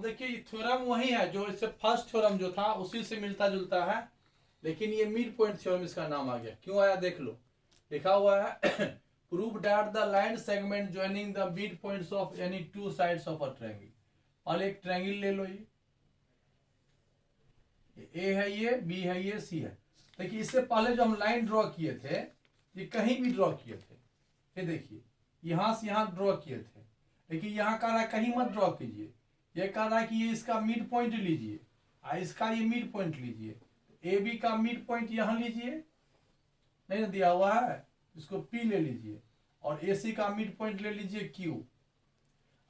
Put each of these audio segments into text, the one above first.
देखिए ये थ्योरम वही है जो इससे फर्स्ट थ्योरम जो था उसी से मिलता जुलता है, लेकिन ये मिड पॉइंट थ्योरम इसका नाम आ गया। क्यों आया देख लो, लिखा हुआ है prove that the line segment joining the mid points of any two sides of a triangle. और एक ट्रायंगल ले लो, ये ए है, ये बी है, ये सी है। देखिए इससे पहले जो हम लाइन ड्रॉ किए थे, ये कहीं भी ड्रॉ किए थे, ये देखिए यहां से यहां ड्रॉ किए थे, लेकिन यहां कह रहा है कहीं मत ड्रॉ कीजिए, ये कह रहा है कि ये इसका मिड पॉइंट लीजिए, इसका ये मिड पॉइंट लीजिए, ए बी का मिड पॉइंट यहां लीजिए, नहीं ना दिया हुआ है, इसको पी ले लीजिए, और ए सी का मिड पॉइंट ले लीजिए क्यू।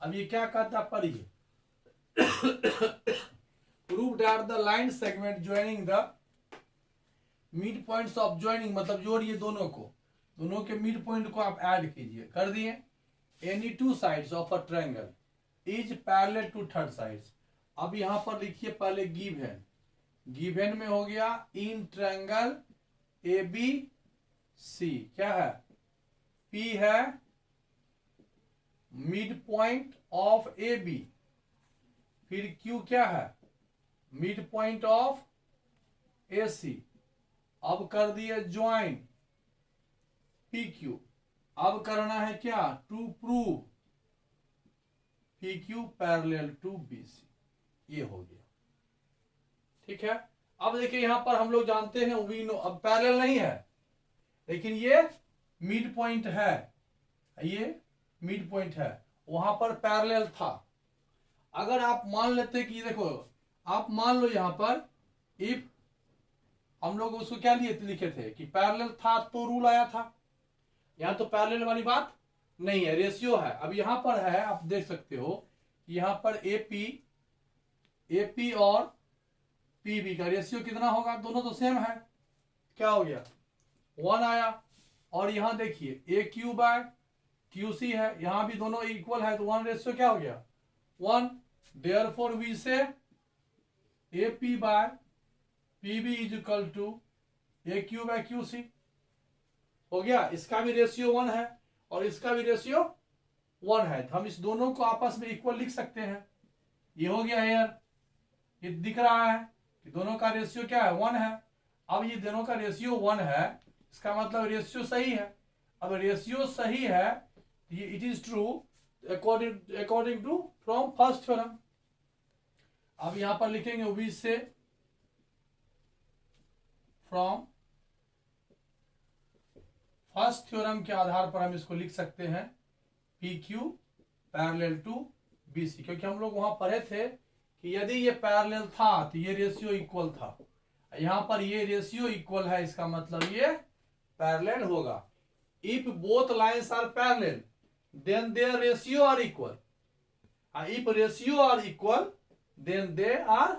अब ये क्या कहता पढ़िए prove that the line segment joining the mid points of joining, मतलब जोड़िए दोनों को, दोनों के मिड पॉइंट को आप ऐड कीजिए, कर दिए। Any two sides of a triangle is parallel to third sides. अब यहां पर लिखिए पहले गिवन, गिवन में हो गया in triangle A B C, क्या है, पी है mid point of A B, फिर क्यू क्या है, mid point of A C. अब कर दिए ज्वाइन पी क्यू। अब करना है क्या, to prove P Q parallel to B C, ये हो गया। ठीक है, अब देखिए यहां पर हम लोग जानते हैं वी नो, अब पैरेलल नहीं है लेकिन ये मिड पॉइंट है, ये मिड पॉइंट है, वहां पर पैरेलल था। अगर आप मान लेते कि देखो, आप मान लो यहां पर इफ हम लोग उसको क्या लिए लिखे थे कि पैरेलल था तो रूल आया था, यहां तो पैरेलल वाली बात नहीं है, रेशियो है। अब यहां पर है, आप देख सकते हो यहां पर एपी और पीबी का रेशियो कितना होगा, दोनों तो सेम है, क्या हो गया 1 आया। और यहां देखिए ए क्यू बाय क्यू सी है, यहां भी दोनों इक्वल है तो 1 रेशियो क्या हो गया 1। Therefore we say A P by P B is equal to A Q by Q C हो गया। इसका भी रेशियो 1 है और इसका भी रेशियो 1 है, तो हम इस दोनों को आपस में इक्वल लिख सकते हैं। ये हो गया यार, ये दिख रहा है कि दोनों का रेशियो क्या है 1 है। अब ये दोनों का रेशियो 1 है, इसका मतलब रेशियो सही है। अब रेशियो सही है, ये it is true according to from first theorem. अब यहां पर लिखेंगे वी से फ्रॉम फर्स्ट थ्योरम के आधार पर हम इसको लिख सकते हैं P Q parallel to B C, क्योंकि हम लोग वहां पढ़े थे कि यदि ये पैरेलल था तो ये रेशियो इक्वल था, यहां पर ये रेशियो इक्वल है, इसका मतलब ये पैरेलल होगा। If both lines are parallel then their ratio are equal, if ratio are equal then they are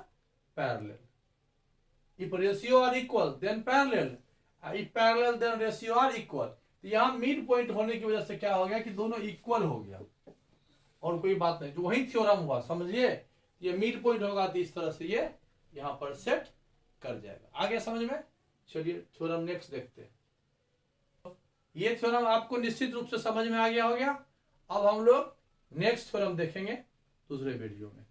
parallel. If ratio are equal then parallel, if parallel then ratio are equal. तो यहां mid point होने की वजह से क्या हो गया कि दोनों इक्वल हो गया, और कोई बात नहीं, जो वही थ्योरम हुआ समझिए, ये मिड पॉइंट होगा तो इस तरह से ये यहां पर सेट कर जाएगा। आगे समझ में, चलिए थ्योरम नेक्स्ट देखते हैं। ये थ्योरम आपको निश्चित रूप से समझ में आ गया हो गया। अब हम लोग नेक्स्ट थ्योरम देखेंगे दूसरे वीडियो में।